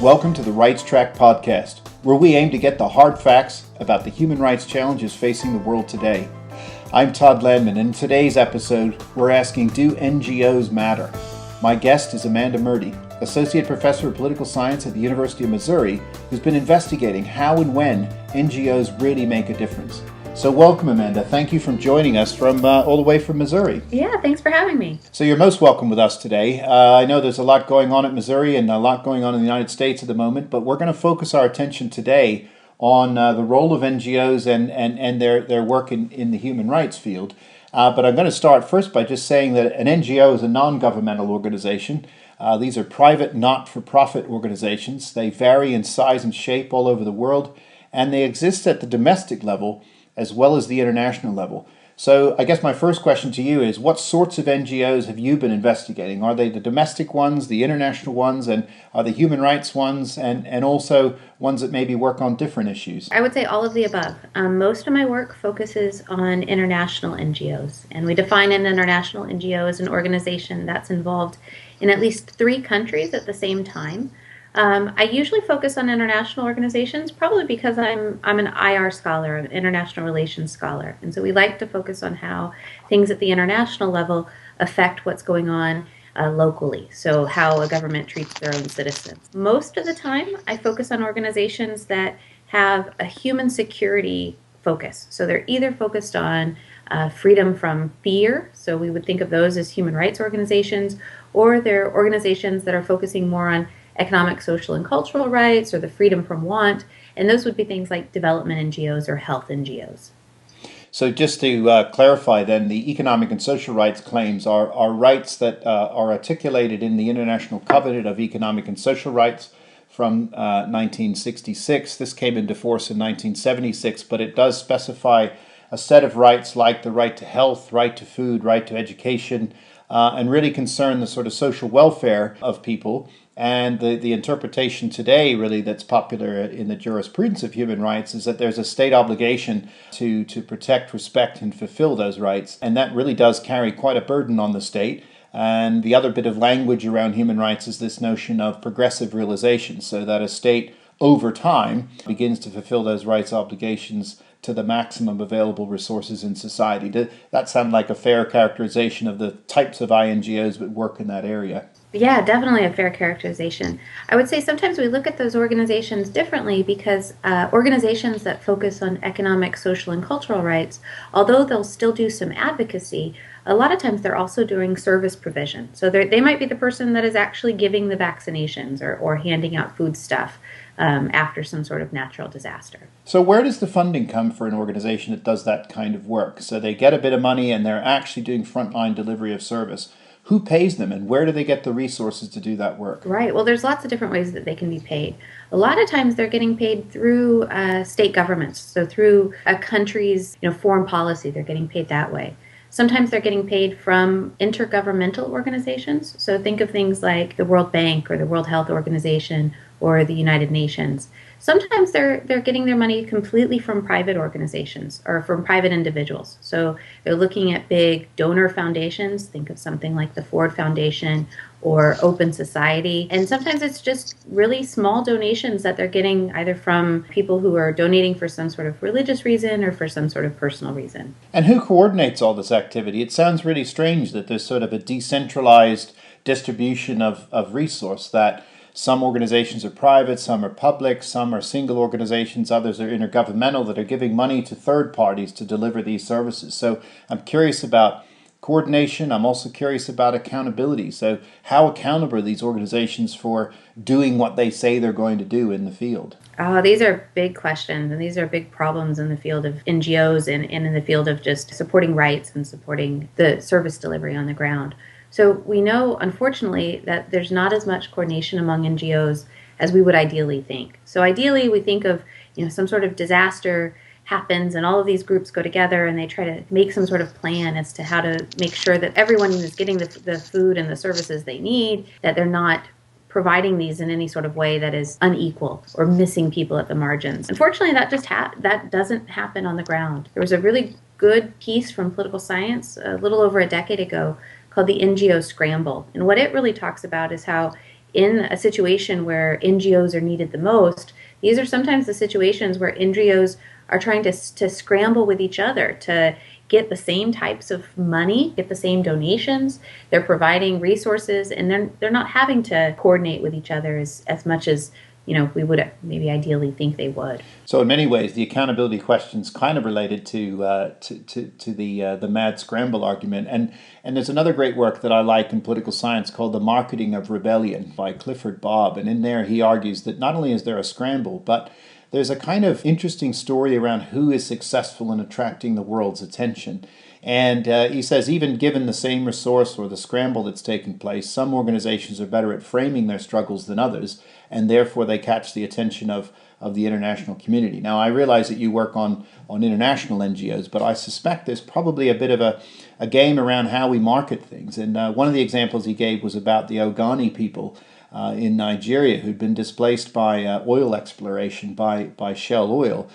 Welcome to the Rights Track podcast, where we aim to get the hard facts about the human rights challenges facing the world today. I'm Todd Landman, and in today's episode, we're asking, do NGOs matter? My guest is Amanda Murdie, Associate Professor of Political Science at the University of Missouri, who's been investigating how and when NGOs really make a difference. So welcome, Amanda. Thank you for joining us from all the way from Missouri. Yeah, thanks for having me. So you're most welcome with us today. I know there's a lot going on at Missouri and a lot going on in the United States at the moment, but we're going to focus our attention today on the role of NGOs and their work in the human rights field. But I'm going to start first by just saying that an NGO is a non-governmental organization. These are private, not-for-profit organizations. They vary in size and shape all over the world, and they exist at the domestic level as well as the international level. So I guess my first question to you is, what sorts of NGOs have you been investigating? Are they the domestic ones, the international ones, and are the human rights ones, and also ones that maybe work on different issues? I would say all of the above. Most of my work focuses on international NGOs, and we define an international NGO as an organization that's involved in at least 3 countries at the same time. I usually focus on international organizations, probably because I'm an IR scholar, an international relations scholar, and so we like to focus on how things at the international level affect what's going on locally, so how a government treats their own citizens. Most of the time, I focus on organizations that have a human security focus, so they're either focused on freedom from fear, so we would think of those as human rights organizations, or they're organizations that are focusing more on economic, social, and cultural rights, or the freedom from want, and those would be things like development NGOs or health NGOs. So just to clarify then, the economic and social rights claims are rights that are articulated in the International Covenant of Economic and Social Rights from 1966. This came into force in 1976, but it does specify a set of rights like the right to health, right to food, right to education, and really concern the sort of social welfare of people. And the interpretation today, really, that's popular in the jurisprudence of human rights is that there's a state obligation to protect, respect, and fulfill those rights. And that really does carry quite a burden on the state. And the other bit of language around human rights is this notion of progressive realization, so that a state, over time, begins to fulfill those rights obligations to the maximum available resources in society. Does that sound like a fair characterization of the types of INGOs that work in that area? Yeah, definitely a fair characterization. I would say sometimes we look at those organizations differently because organizations that focus on economic, social, and cultural rights, although they'll still do some advocacy, a lot of times they're also doing service provision. So they might be the person that is actually giving the vaccinations or handing out food stuff after some sort of natural disaster. So where does the funding come for an organization that does that kind of work? So they get a bit of money and they're actually doing frontline delivery of service. Who pays them, and where do they get the resources to do that work? Right. Well, there's lots of different ways that they can be paid. A lot of times they're getting paid through state governments, so through a country's foreign policy, they're getting paid that way. Sometimes they're getting paid from intergovernmental organizations. So think of things like the World Bank or the World Health Organization or the United Nations. Sometimes they're getting their money completely from private organizations or from private individuals. So they're looking at big donor foundations. Think of something like the Ford Foundation or Open Society. And sometimes it's just really small donations that they're getting either from people who are donating for some sort of religious reason or for some sort of personal reason. And who coordinates all this activity? It sounds really strange that there's sort of a decentralized distribution of resource, that some organizations are private, some are public, some are single organizations, others are intergovernmental that are giving money to third parties to deliver these services. So I'm curious about coordination. I'm also curious about accountability. So how accountable are these organizations for doing what they say they're going to do in the field? Oh, these are big questions, and these are big problems in the field of NGOs and in the field of just supporting rights and supporting the service delivery on the ground. So we know, unfortunately, that there's not as much coordination among NGOs as we would ideally think. So ideally, we think of some sort of disaster happens and all of these groups go together and they try to make some sort of plan as to how to make sure that everyone is getting the food and the services they need, that they're not providing these in any sort of way that is unequal or missing people at the margins. Unfortunately, that doesn't happen on the ground. There was a really good piece from Political Science a little over a decade ago called the Ngo Scramble. And what it really talks about is how in a situation where NGOs are needed the most, these are sometimes the situations where NGOs are trying to scramble with each other to get the same types of money, get the same donations. They're providing resources, and they're not having to coordinate with each other as much as we would maybe ideally think they would. So in many ways, the accountability question's kind of related to the mad scramble argument. And there's another great work that I like in political science called The Marketing of Rebellion by Clifford Bobb. And in there he argues that not only is there a scramble, but there's a kind of interesting story around who is successful in attracting the world's attention. And he says even given the same resource or the scramble that's taking place, some organizations are better at framing their struggles than others, and therefore they catch the attention of the international community. Now, I realize that you work on international NGOs, but I suspect there's probably a bit of a game around how we market things. And one of the examples he gave was about the Ogoni people in Nigeria who'd been displaced by oil exploration by Shell Oil.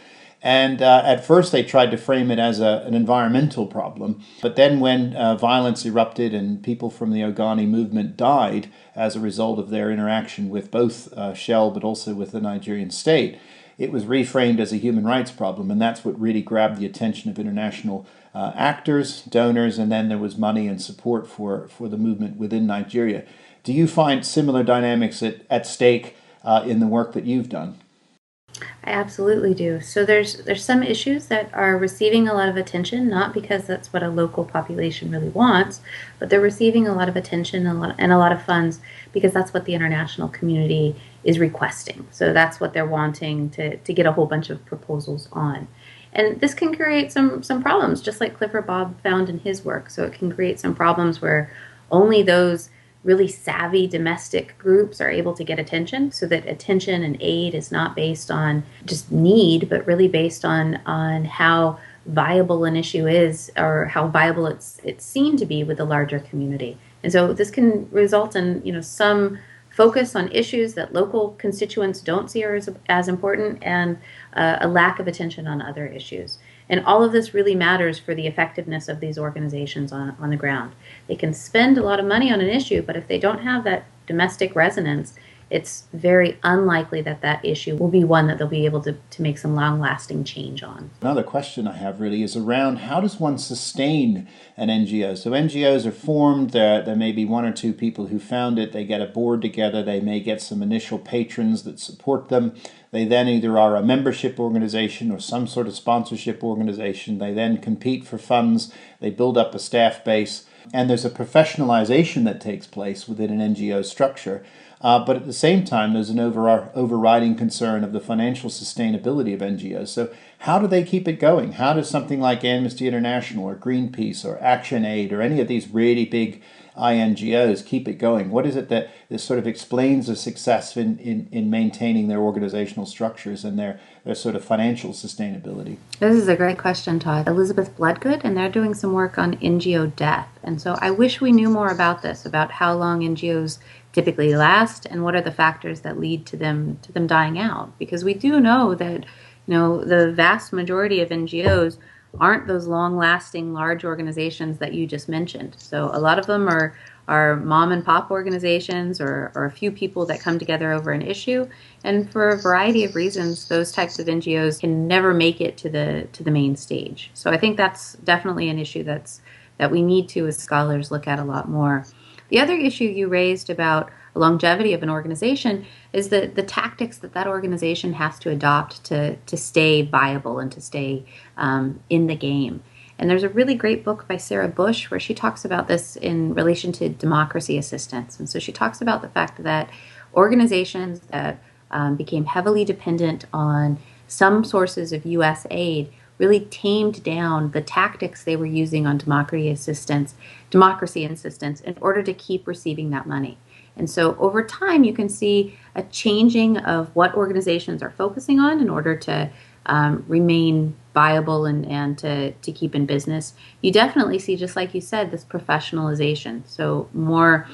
And at first they tried to frame it as an environmental problem. But then when violence erupted and people from the Ogoni movement died as a result of their interaction with both Shell but also with the Nigerian state, it was reframed as a human rights problem. And that's what really grabbed the attention of international actors, donors, and then there was money and support for the movement within Nigeria. Do you find similar dynamics at stake in the work that you've done? I absolutely do. So there's some issues that are receiving a lot of attention, not because that's what a local population really wants, but they're receiving a lot of attention and a lot of funds because that's what the international community is requesting. So that's what they're wanting to get a whole bunch of proposals on. And this can create some problems, just like Clifford Bobb found in his work. So it can create some problems where only those really savvy domestic groups are able to get attention, so that attention and aid is not based on just need, but really based on how viable an issue is, or how viable it's seen to be with the larger community. And so this can result in some focus on issues that local constituents don't see as important, and a lack of attention on other issues. And all of this really matters for the effectiveness of these organizations on the ground. They can spend a lot of money on an issue, but if they don't have that domestic resonance, it's very unlikely that issue will be one that they'll be able to make some long-lasting change on. Another question I have really is around how does one sustain an NGO? So NGOs are formed, there may be one or two people who found it, they get a board together, they may get some initial patrons that support them. They then either are a membership organization or some sort of sponsorship organization. They then compete for funds, they build up a staff base, and there's a professionalization that takes place within an NGO structure. But at the same time, there's an overriding concern of the financial sustainability of NGOs. So how do they keep it going? How does something like Amnesty International or Greenpeace or ActionAid or any of these really big INGOs keep it going? What is it that sort of explains the success in maintaining their organizational structures and their sort of financial sustainability? This is a great question, Todd. Elizabeth Bloodgood, and they're doing some work on NGO death. And so I wish we knew more about this, about how long NGOs typically last and what are the factors that lead to them dying out. Because we do know that the vast majority of NGOs aren't those long-lasting large organizations that you just mentioned. So a lot of them are mom and pop organizations or a few people that come together over an issue, and for a variety of reasons those types of NGOs can never make it to the main stage. So I think that's definitely an issue that we need to, as scholars, look at a lot more. The other issue you raised about longevity of an organization is the tactics that organization has to adopt to stay viable and to stay in the game. And there's a really great book by Sarah Bush where she talks about this in relation to democracy assistance. And so she talks about the fact that organizations that became heavily dependent on some sources of U.S. aid really tamed down the tactics they were using on democracy assistance in order to keep receiving that money. And so over time, you can see a changing of what organizations are focusing on in order to remain viable and to keep in business. You definitely see, just like you said, this professionalization. So more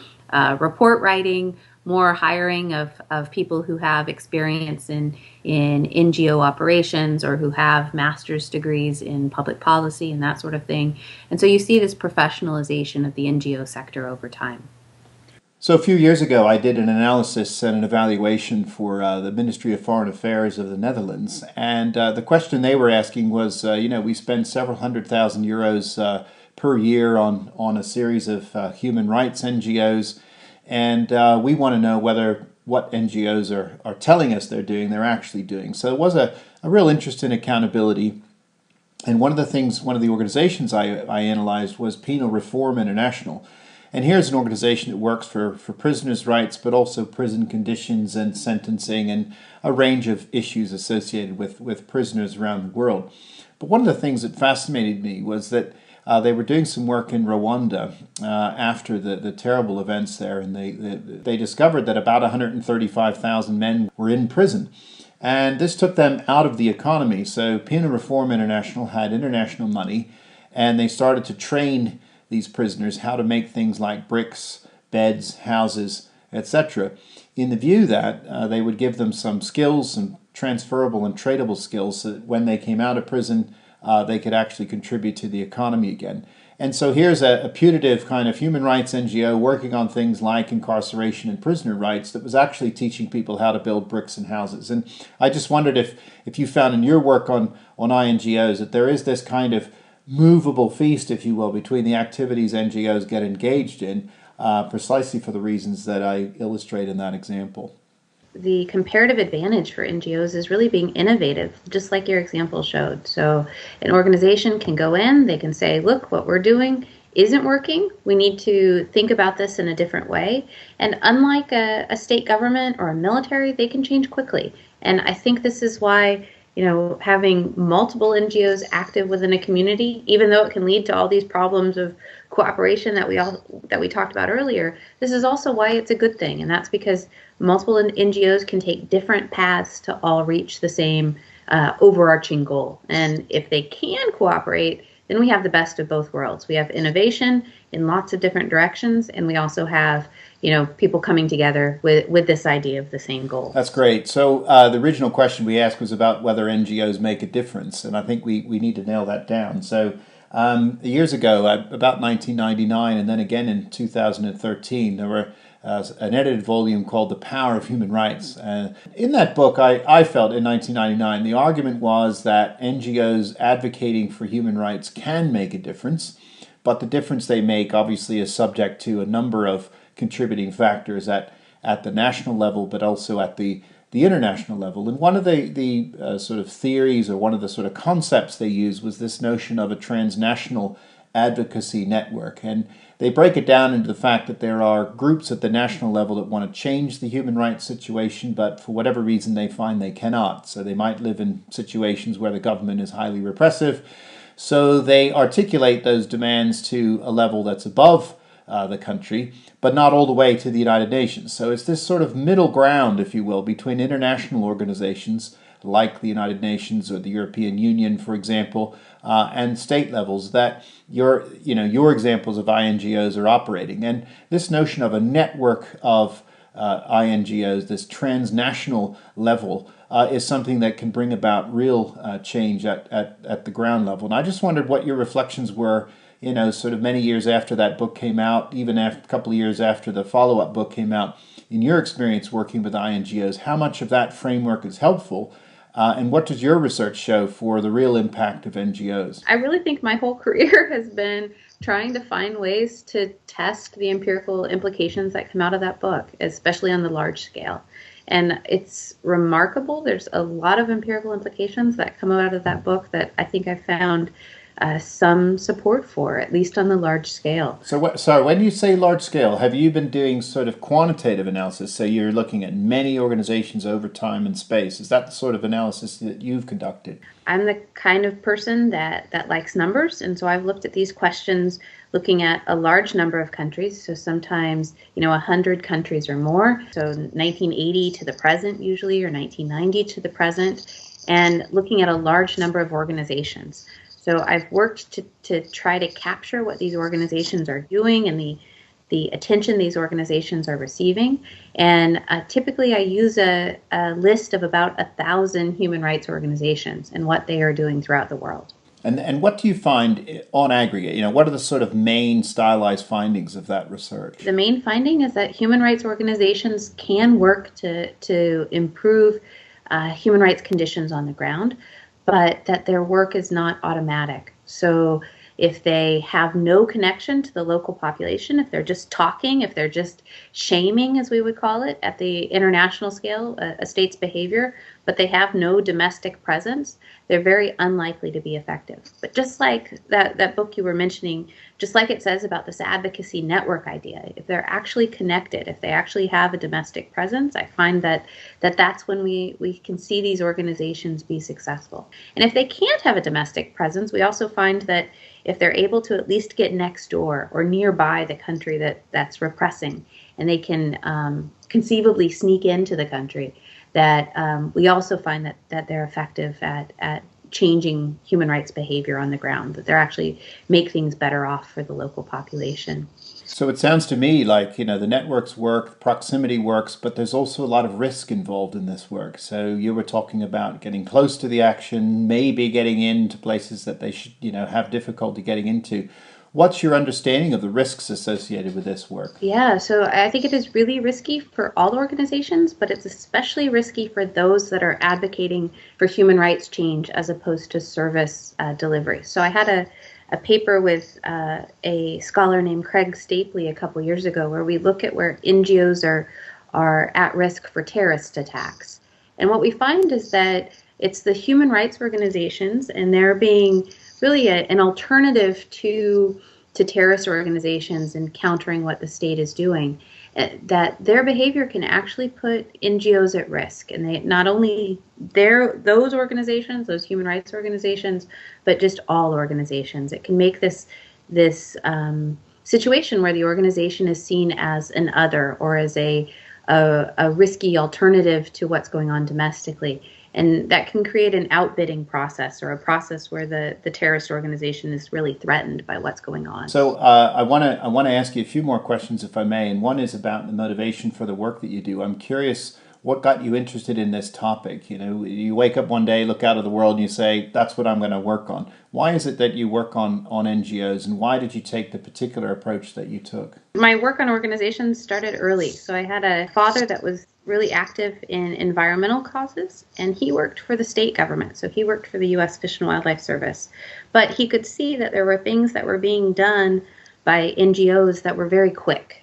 report writing, more hiring of people who have experience in NGO operations or who have master's degrees in public policy and that sort of thing. And so you see this professionalization of the NGO sector over time. So a few years ago, I did an analysis and an evaluation for the Ministry of Foreign Affairs of the Netherlands, and the question they were asking was, we spend several €100,000 per year on a series of human rights NGOs, and we want to know whether what NGOs are telling us they're doing, they're actually doing. So it was a real interest in accountability. And one of the organizations I analyzed was Penal Reform International. And here's an organization that works for prisoners' rights, but also prison conditions and sentencing and a range of issues associated with prisoners around the world. But one of the things that fascinated me was that they were doing some work in Rwanda after the terrible events there, and they discovered that about 135,000 men were in prison. And this took them out of the economy. So Penal Reform International had international money, and they started to train these prisoners how to make things like bricks, beds, houses, etc., in the view that they would give them some skills, some transferable and tradable skills, so that when they came out of prison, they could actually contribute to the economy again. And so here's a putative kind of human rights NGO working on things like incarceration and prisoner rights that was actually teaching people how to build bricks and houses. And I just wondered if you found in your work on INGOs that there is this kind of movable feast, if you will, between the activities NGOs get engaged in, precisely for the reasons that I illustrate in that example. The comparative advantage for NGOs is really being innovative, just like your example showed. So an organization can go in, they can say, look, what we're doing isn't working. We need to think about this in a different way. And unlike a state government or a military, they can change quickly. And I think this is why having multiple NGOs active within a community, even though it can lead to all these problems of cooperation that we talked about earlier, this is also why it's a good thing. And that's because multiple NGOs can take different paths to all reach the same overarching goal. And if they can cooperate, then we have the best of both worlds. We have innovation in lots of different directions, and we also have people coming together with this idea of the same goal. That's great. So the original question we asked was about whether NGOs make a difference, and I think we need to nail that down. So years ago, about 1999, and then again in 2013, there were an edited volume called The Power of Human Rights. In that book, I felt in 1999, the argument was that NGOs advocating for human rights can make a difference, but the difference they make obviously is subject to a number of contributing factors at the national level, but also at the international level. And one of the sort of theories, or one of the sort of concepts they use, was this notion of a transnational advocacy network. And they break it down into the fact that there are groups at the national level that want to change the human rights situation, but for whatever reason they find they cannot. So they might live in situations where the government is highly repressive. So they articulate those demands to a level that's above the country, but not all the way to the United Nations. So it's this sort of middle ground, if you will, between international organizations like the United Nations or the European Union, for example, and state levels that your examples of INGOs are operating. And this notion of a network of INGOs, this transnational level, is something that can bring about real change at the ground level. And I just wondered what your reflections were, sort of many years after that book came out, even after a couple of years after the follow-up book came out, in your experience working with INGOs, how much of that framework is helpful, and what does your research show for the real impact of NGOs? I really think my whole career has been trying to find ways to test the empirical implications that come out of that book, especially on the large scale. And it's remarkable. There's a lot of empirical implications that come out of that book that I think I found some support for, at least on the large scale. So when you say large scale, have you been doing sort of quantitative analysis? So you're looking at many organizations over time and space. Is that the sort of analysis that you've conducted? I'm the kind of person that likes numbers, and so I've looked at these questions looking at a large number of countries, so sometimes 100 countries or more, so 1980 to the present usually, or 1990 to the present, and looking at a large number of organizations. So I've worked to try to capture what these organizations are doing and the attention these organizations are receiving. And typically I use a list of about 1,000 human rights organizations and what they are doing throughout the world. And what do you find on aggregate? What are the sort of main stylized findings of that research? The main finding is that human rights organizations can work to improve human rights conditions on the ground, but that their work is not automatic. So if they have no connection to the local population, if they're just talking, if they're just shaming, as we would call it, at the international scale, a state's behavior, but they have no domestic presence, they're very unlikely to be effective. But just like that book you were mentioning, just like it says about this advocacy network idea, if they're actually connected, if they actually have a domestic presence, I find that's when we can see these organizations be successful. And if they can't have a domestic presence, we also find that if they're able to at least get next door or nearby the country that's repressing, and they can conceivably sneak into the country, that we also find that they're effective at changing human rights behavior on the ground, that they're actually make things better off for the local population. So it sounds to me like, the networks work, proximity works, but there's also a lot of risk involved in this work. So you were talking about getting close to the action, maybe getting into places that they should, have difficulty getting into. What's your understanding of the risks associated with this work? Yeah, so I think it is really risky for all organizations, but it's especially risky for those that are advocating for human rights change as opposed to service delivery. So I had a paper with a scholar named Craig Stapley a couple years ago where we look at where NGOs are at risk for terrorist attacks. And what we find is that it's the human rights organizations, and they're being really an alternative to terrorist organizations and countering what the state is doing, that their behavior can actually put NGOs at risk. And they not only those organizations, those human rights organizations, but just all organizations. It can make this situation where the organization is seen as an other or as a risky alternative to what's going on domestically. And that can create an outbidding process, or a process where the terrorist organization is really threatened by what's going on. So I want to ask you a few more questions, if I may. And one is about the motivation for the work that you do. I'm curious, what got you interested in this topic? You wake up one day, look out of the world, and you say, that's what I'm going to work on. Why is it that you work on NGOs, and why did you take the particular approach that you took? My work on organizations started early. So I had a father that was really active in environmental causes, and he worked for the state government. So he worked for the U.S. Fish and Wildlife Service. But he could see that there were things that were being done by NGOs that were very quick.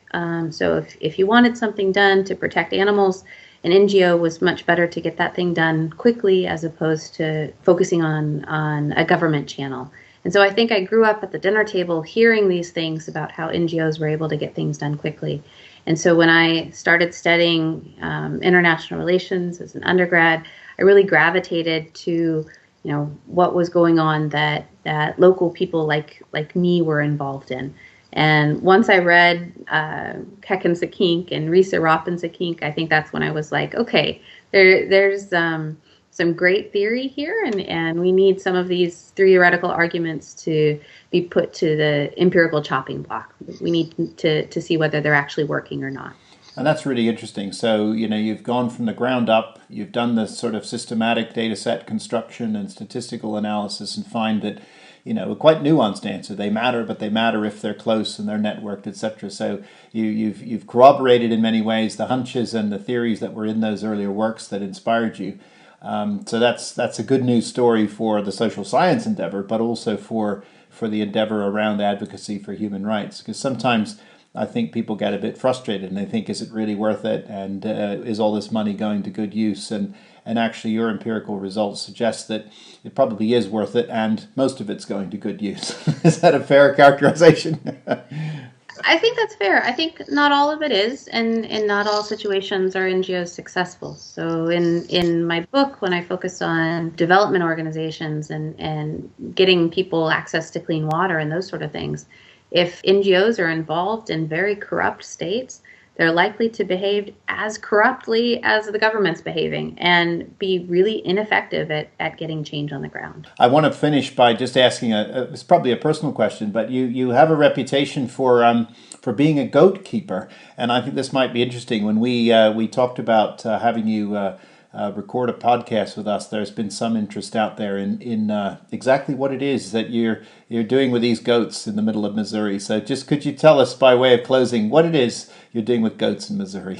So if you wanted something done to protect animals, an NGO was much better to get that thing done quickly as opposed to focusing on a government channel. And so I think I grew up at the dinner table hearing these things about how NGOs were able to get things done quickly. And so when I started studying international relations as an undergrad, I really gravitated to what was going on that local people like me were involved in. And once I read Keck and Sakink and Risa Rop and Sakink, I think that's when I was like, okay, there's some great theory here, and we need some of these theoretical arguments to be put to the empirical chopping block. We need to see whether they're actually working or not. And that's really interesting. So, you've gone from the ground up, you've done this sort of systematic data set construction and statistical analysis, and find that, a quite nuanced answer. They matter, but they matter if they're close and they're networked, etc. So you've corroborated in many ways the hunches and the theories that were in those earlier works that inspired you. So that's a good news story for the social science endeavor, but also for the endeavor around advocacy for human rights. Because sometimes I think people get a bit frustrated and they think, is it really worth it? And is all this money going to good use? And actually your empirical results suggest that it probably is worth it, and most of it's going to good use. Is that a fair characterization? I think that's fair. I think not all of it is, and in not all situations are NGOs successful. So in my book, when I focus on development organizations and getting people access to clean water and those sort of things, if NGOs are involved in very corrupt states, they're likely to behave as corruptly as the government's behaving and be really ineffective at getting change on the ground. I want to finish by just asking it's probably a personal question, but you have a reputation for being a goat keeper, and I think this might be interesting. When we talked about having you record a podcast with us, there's been some interest out there in exactly what it is that you're doing with these goats in the middle of Missouri. So just could you tell us, by way of closing, what it is you're doing with goats in Missouri?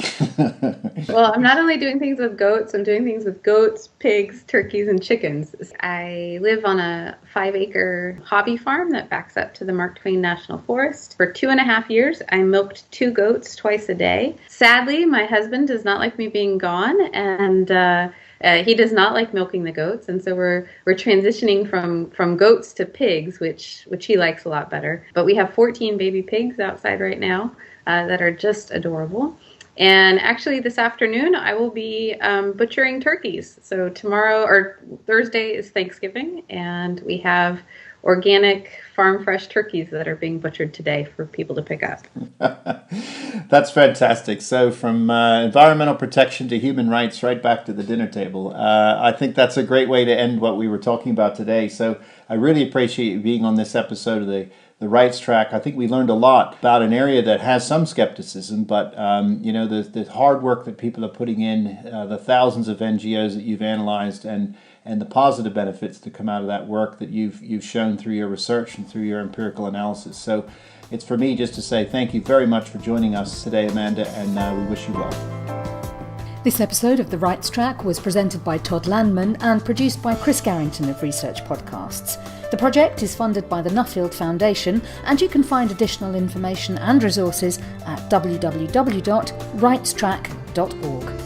Well, I'm not only doing things with goats, I'm doing things with goats, pigs, turkeys, and chickens. I live on a 5-acre hobby farm that backs up to the Mark Twain National Forest. For 2.5 years, I milked 2 goats twice a day. Sadly, my husband does not like me being gone, and he does not like milking the goats, and so we're transitioning from goats to pigs, which he likes a lot better. But we have 14 baby pigs outside right now that are just adorable. And actually this afternoon I will be butchering turkeys. So tomorrow or Thursday is Thanksgiving, and we have organic farm fresh turkeys that are being butchered today for people to pick up. That's fantastic. So from environmental protection to human rights, right back to the dinner table. I think that's a great way to end what we were talking about today. So I really appreciate you being on this episode of the Rights Track. I think we learned a lot about an area that has some skepticism, but the hard work that people are putting in, the thousands of NGOs that you've analyzed, and the positive benefits that come out of that work that you've shown through your research and through your empirical analysis. So it's for me just to say thank you very much for joining us today, Amanda, and we wish you well. This episode of The Rights Track was presented by Todd Landman and produced by Chris Garrington of Research Podcasts. The project is funded by the Nuffield Foundation, and you can find additional information and resources at www.rightstrack.org.